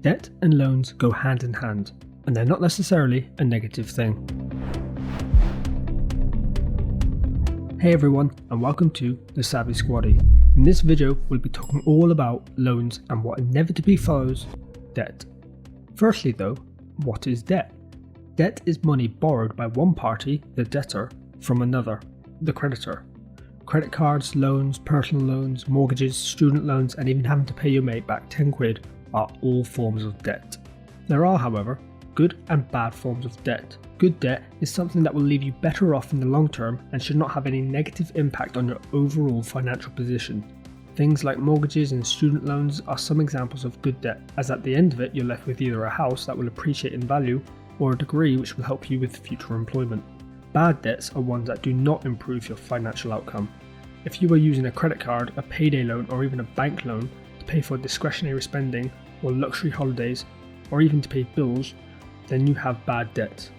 Debt and loans go hand in hand, and they're not necessarily a negative thing. Hey everyone, and welcome to the Savvy Squaddie. In this video, we'll be talking all about loans and what inevitably follows debt. Firstly though, what is debt? Debt is money borrowed by one party, the debtor, from another, the creditor. Credit cards, loans, personal loans, mortgages, student loans, and even having to pay your mate back 10 quid are all forms of debt. There are, however, good and bad forms of debt. Good debt is something that will leave you better off in the long term and should not have any negative impact on your overall financial position. Things like mortgages and student loans are some examples of good debt, as at the end of it you're left with either a house that will appreciate in value or a degree which will help you with future employment. Bad debts are ones that do not improve your financial outcome. If you are using a credit card, a payday loan, or even a bank loan to pay for discretionary spending or luxury holidays, or even to pay bills, then you have bad debt.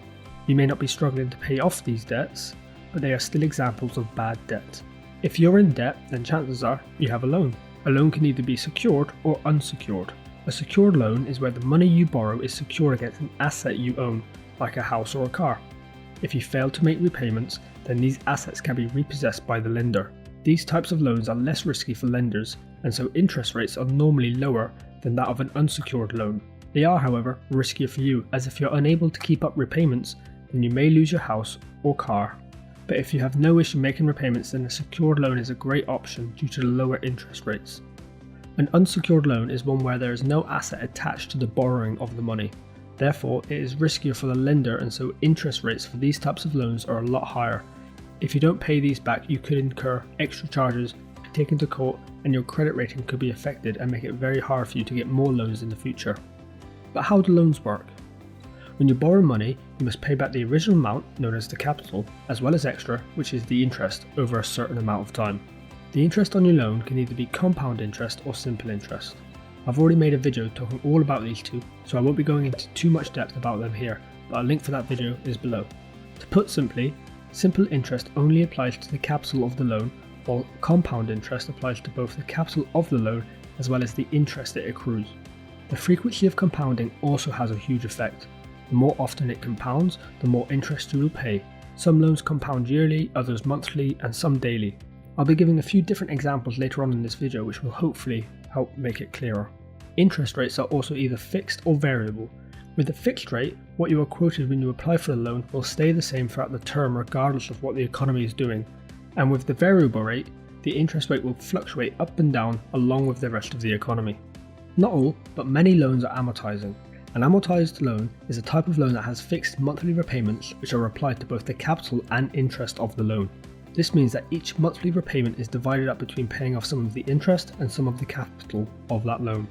You may not be struggling to pay off these debts, but they are still examples of bad debt. If you're in debt, then chances are you have a loan. A loan can either be secured or unsecured. A secured loan is where the money you borrow is secured against an asset you own, like a house or a car. If you fail to make repayments, then these assets can be repossessed by the lender. These types of loans are less risky for lenders, and so interest rates are normally lower than that of an unsecured loan. They are, however, riskier for you, as if you're unable to keep up repayments, then you may lose your house or car. But if you have no issue making repayments, then a secured loan is a great option due to the lower interest rates. An unsecured loan is one where there is no asset attached to the borrowing of the money. Therefore, it is riskier for the lender, and so interest rates for these types of loans are a lot higher. If you don't pay these back, you could incur extra charges, be taken to court, and your credit rating could be affected and make it very hard for you to get more loans in the future. But how do loans work? When you borrow money, you must pay back the original amount, known as the capital, as well as extra, which is the interest, over a certain amount of time. The interest on your loan can either be compound interest or simple interest. I've already made a video talking all about these two, so I won't be going into too much depth about them here, but a link for that video is below. To put simply, simple interest only applies to the capital of the loan, while compound interest applies to both the capital of the loan as well as the interest it accrues. The frequency of compounding also has a huge effect. The more often it compounds, the more interest you will pay. Some loans compound yearly, others monthly, and some daily. I'll be giving a few different examples later on in this video which will hopefully help make it clearer. Interest rates are also either fixed or variable. With a fixed rate, what you are quoted when you apply for the loan will stay the same throughout the term regardless of what the economy is doing. And with the variable rate, the interest rate will fluctuate up and down along with the rest of the economy. Not all, but many loans are amortizing. An amortized loan is a type of loan that has fixed monthly repayments which are applied to both the capital and interest of the loan. This means that each monthly repayment is divided up between paying off some of the interest and some of the capital of that loan.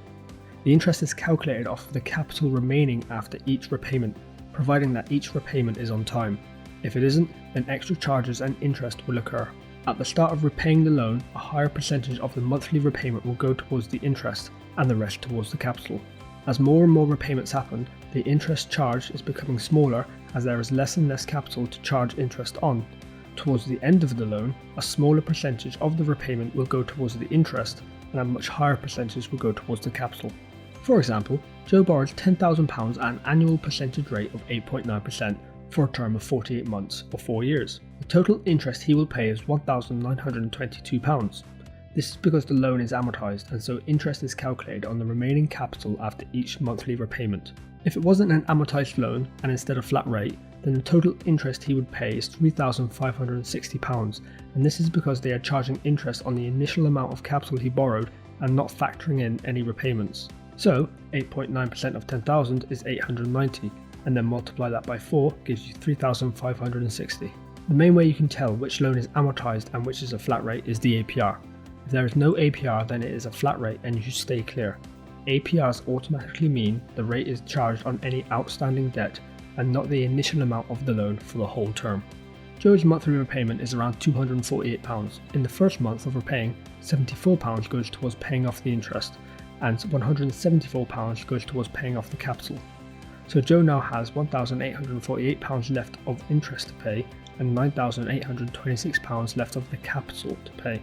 The interest is calculated off of the capital remaining after each repayment, providing that each repayment is on time. If it isn't, then extra charges and interest will occur. At the start of repaying the loan, a higher percentage of the monthly repayment will go towards the interest and the rest towards the capital. As more and more repayments happen, the interest charge is becoming smaller as there is less and less capital to charge interest on. Towards the end of the loan, a smaller percentage of the repayment will go towards the interest and a much higher percentage will go towards the capital. For example, Joe borrows £10,000 at an annual percentage rate of 8.9% for a term of 48 months or 4 years. The total interest he will pay is £1,922. This is because the loan is amortized, and so interest is calculated on the remaining capital after each monthly repayment. If it wasn't an amortized loan and instead a flat rate, then the total interest he would pay is £3,560, and this is because they are charging interest on the initial amount of capital he borrowed and not factoring in any repayments. So 8.9% of 10,000 is 890, and then multiply that by 4 gives you 3,560. The main way you can tell which loan is amortized and which is a flat rate is the APR. If there is no APR, then it is a flat rate and you should stay clear. APRs automatically mean the rate is charged on any outstanding debt and not the initial amount of the loan for the whole term. Joe's monthly repayment is around £248. In the first month of repaying, £74 goes towards paying off the interest and £174 goes towards paying off the capital. So Joe now has £1,848 left of interest to pay and £9,826 left of the capital to pay.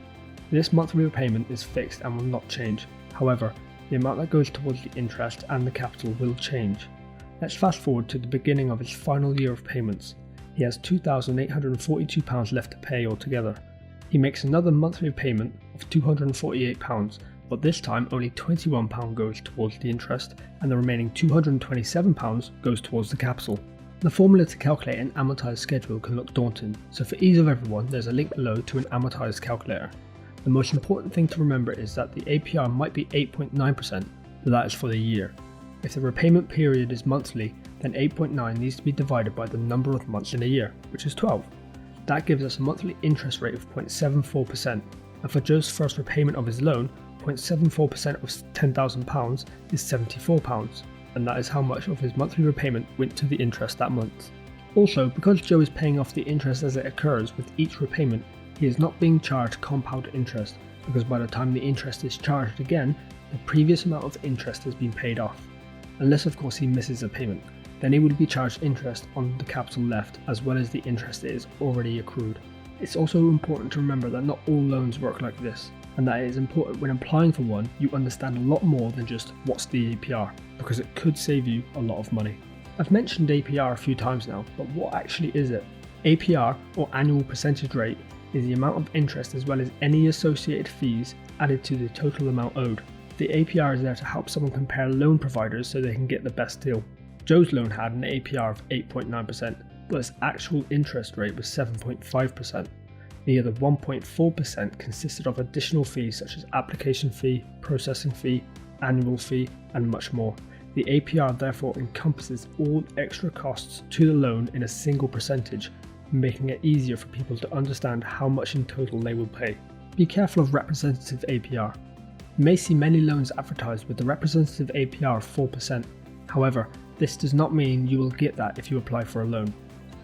This monthly repayment is fixed and will not change. However, the amount that goes towards the interest and the capital will change. Let's fast forward to the beginning of his final year of payments. He has £2,842 left to pay altogether. He makes another monthly payment of £248, but this time only £21 goes towards the interest and the remaining £227 goes towards the capital. The formula to calculate an amortised schedule can look daunting, so for ease of everyone there's a link below to an amortised calculator. The most important thing to remember is that the APR might be 8.9%, but that is for the year. If the repayment period is monthly, then 8.9 needs to be divided by the number of months in a year, which is 12. That gives us a monthly interest rate of 0.74%, and for Joe's first repayment of his loan, 0.74% of £10,000 is £74, and that is how much of his monthly repayment went to the interest that month. Also, because Joe is paying off the interest as it occurs with each repayment, he is not being charged compound interest, because by the time the interest is charged again, the previous amount of interest has been paid off. Unless of course he misses a payment, then he would be charged interest on the capital left as well as the interest that is already accrued. It's also important to remember that not all loans work like this, and that it is important when applying for one you understand a lot more than just what's the APR, because it could save you a lot of money. I've mentioned APR a few times now, but what actually is it? APR, or annual percentage rate, is the amount of interest as well as any associated fees added to the total amount owed. The APR is there to help someone compare loan providers so they can get the best deal. Joe's loan had an APR of 8.9%, but its actual interest rate was 7.5%. The other 1.4% consisted of additional fees such as application fee, processing fee, annual fee, and much more. The APR therefore encompasses all extra costs to the loan in a single percentage, making it easier for people to understand how much in total they will pay. Be careful of representative APR. You may see many loans advertised with the representative APR of 4%. However, this does not mean you will get that if you apply for a loan.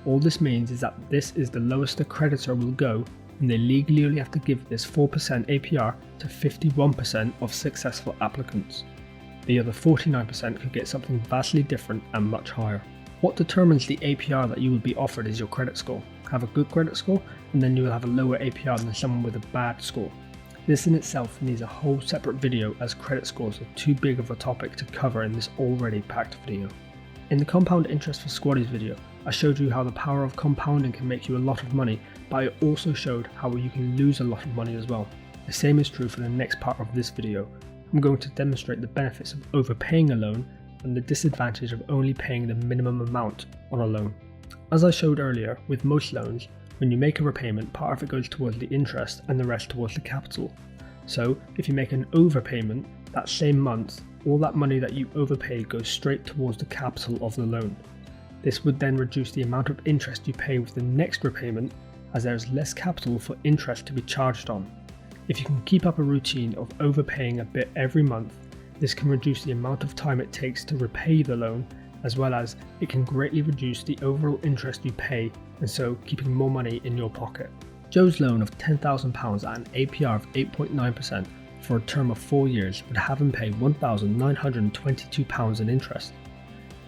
All this means is that this is the lowest the creditor will go, and they legally only have to give this 4% APR to 51% of successful applicants. The other 49% could get something vastly different and much higher. What determines the APR that you will be offered is your credit score. Have a good credit score, and then you will have a lower APR than someone with a bad score. This in itself needs a whole separate video, as credit scores are too big of a topic to cover in this already packed video. In the compound interest for Squaddies video, I showed you how the power of compounding can make you a lot of money, but I also showed how you can lose a lot of money as well. The same is true for the next part of this video. I'm going to demonstrate the benefits of overpaying a loan and the disadvantage of only paying the minimum amount on a loan. As I showed earlier, with most loans, when you make a repayment, part of it goes towards the interest and the rest towards the capital. So if you make an overpayment that same month, all that money that you overpaid goes straight towards the capital of the loan. This would then reduce the amount of interest you pay with the next repayment, as there is less capital for interest to be charged on. If you can keep up a routine of overpaying a bit every month, this can reduce the amount of time it takes to repay the loan, as well as it can greatly reduce the overall interest you pay, and so keeping more money in your pocket. Joe's loan of £10,000 at an APR of 8.9% for a term of 4 years would have him pay £1,922 in interest.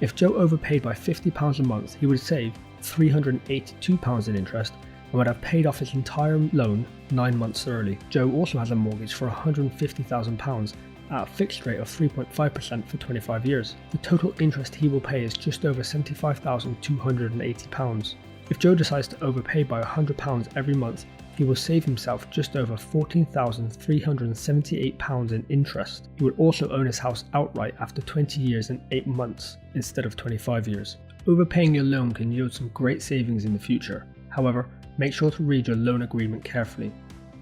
If Joe overpaid by £50 a month, he would save £382 in interest and would have paid off his entire loan 9 months early. Joe also has a mortgage for £150,000 at a fixed rate of 3.5% for 25 years. The total interest he will pay is just over £75,280. If Joe decides to overpay by £100 every month, he will save himself just over £14,378 in interest. He would also own his house outright after 20 years and 8 months instead of 25 years. Overpaying your loan can yield some great savings in the future. However, make sure to read your loan agreement carefully.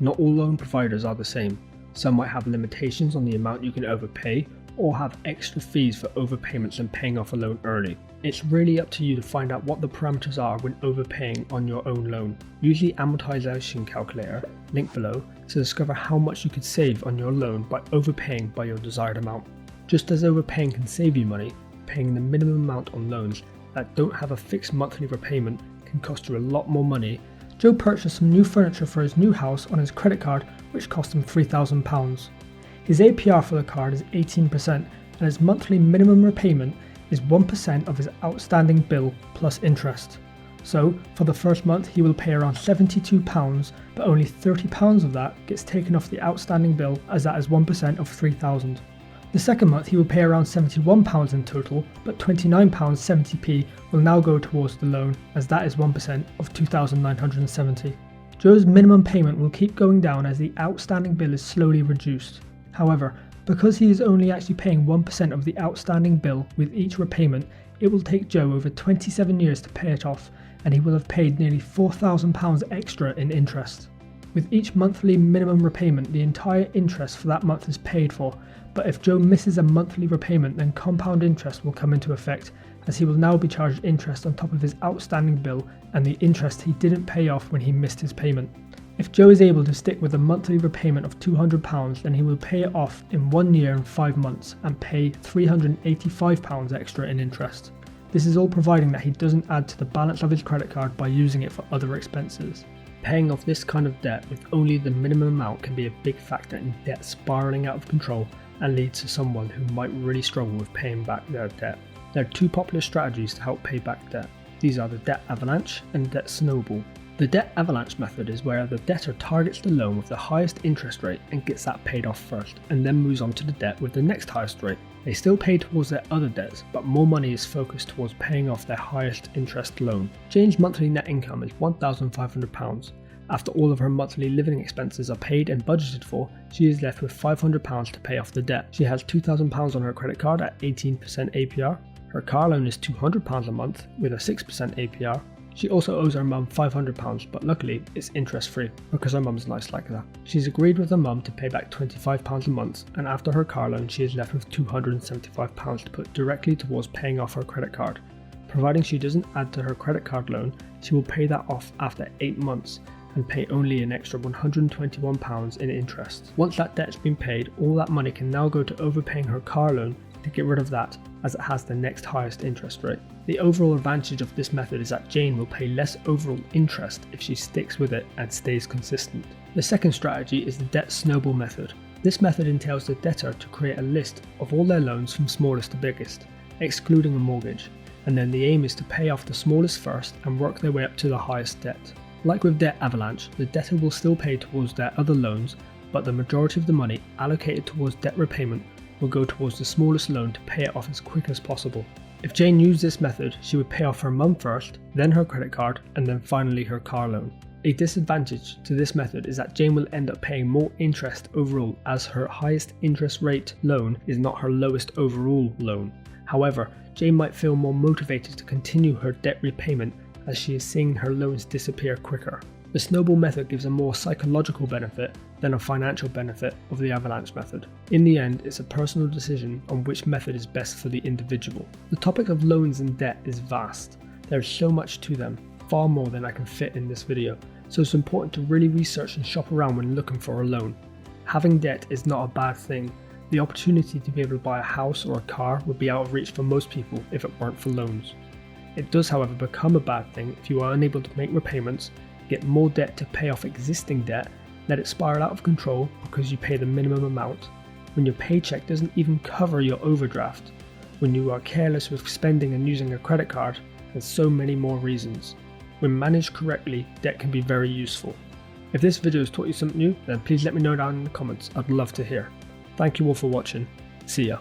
Not all loan providers are the same. Some might have limitations on the amount you can overpay, or have extra fees for overpayments and paying off a loan early. It's really up to you to find out what the parameters are when overpaying on your own loan. Use the Amortisation Calculator, link below, to discover how much you could save on your loan by overpaying by your desired amount. Just as overpaying can save you money, paying the minimum amount on loans that don't have a fixed monthly repayment can cost you a lot more money. Joe purchased some new furniture for his new house on his credit card, which cost him £3,000. His APR for the card is 18%, and his monthly minimum repayment is 1% of his outstanding bill plus interest. So, for the first month he will pay around £72, but only £30 of that gets taken off the outstanding bill, as that is 1% of £3,000. The second month he will pay around £71 in total, but £29.70p will now go towards the loan, as that is 1% of £2,970. Joe's minimum payment will keep going down as the outstanding bill is slowly reduced. However, because he is only actually paying 1% of the outstanding bill with each repayment, it will take Joe over 27 years to pay it off, and he will have paid nearly £4,000 extra in interest. With each monthly minimum repayment, the entire interest for that month is paid for, but if Joe misses a monthly repayment, then compound interest will come into effect, as he will now be charged interest on top of his outstanding bill and the interest he didn't pay off when he missed his payment. If Joe is able to stick with a monthly repayment of £200, then he will pay it off in 1 year and 5 months and pay £385 extra in interest. This is all providing that he doesn't add to the balance of his credit card by using it for other expenses. Paying off this kind of debt with only the minimum amount can be a big factor in debt spiralling out of control and lead to someone who might really struggle with paying back their debt. There are two popular strategies to help pay back debt. These are the debt avalanche and debt snowball. The debt avalanche method is where the debtor targets the loan with the highest interest rate and gets that paid off first, and then moves on to the debt with the next highest rate. They still pay towards their other debts, but more money is focused towards paying off their highest interest loan. Jane's monthly net income is £1,500. After all of her monthly living expenses are paid and budgeted for, she is left with £500 to pay off the debt. She has £2,000 on her credit card at 18% APR. Her car loan is £200 a month with a 6% APR. She also owes her mum £500, but luckily it's interest free because her mum's nice like that. She's agreed with her mum to pay back £25 a month, and after her car loan she is left with £275 to put directly towards paying off her credit card. Providing she doesn't add to her credit card loan, she will pay that off after 8 months and pay only an extra £121 in interest. Once that debt's been paid, all that money can now go to overpaying her car loan to get rid of that, as it has the next highest interest rate. The overall advantage of this method is that Jane will pay less overall interest if she sticks with it and stays consistent. The second strategy is the debt snowball method. This method entails the debtor to create a list of all their loans from smallest to biggest, excluding a mortgage, and then the aim is to pay off the smallest first and work their way up to the highest debt. Like with debt avalanche, the debtor will still pay towards their other loans, but the majority of the money allocated towards debt repayment will go towards the smallest loan to pay it off as quick as possible. If Jane used this method, she would pay off her mum first, then her credit card, and then finally her car loan. A disadvantage to this method is that Jane will end up paying more interest overall, as her highest interest rate loan is not her lowest overall loan. However, Jane might feel more motivated to continue her debt repayment as she is seeing her loans disappear quicker. The snowball method gives a more psychological benefit than a financial benefit of the avalanche method. In the end, it's a personal decision on which method is best for the individual. The topic of loans and debt is vast. There is so much to them, far more than I can fit in this video, so it's important to really research and shop around when looking for a loan. Having debt is not a bad thing. The opportunity to be able to buy a house or a car would be out of reach for most people if it weren't for loans. It does, however, become a bad thing if you are unable to make repayments, get more debt to pay off existing debt, let it spiral out of control because you pay the minimum amount, when your paycheck doesn't even cover your overdraft, when you are careless with spending and using a credit card, and so many more reasons. When managed correctly, debt can be very useful. If this video has taught you something new, then please let me know down in the comments. I'd love to hear. Thank you all for watching. See ya.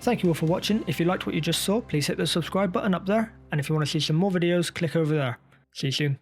Thank you all for watching. If you liked what you just saw, please hit the subscribe button up there, and if you want to see some more videos, click over there. See you soon.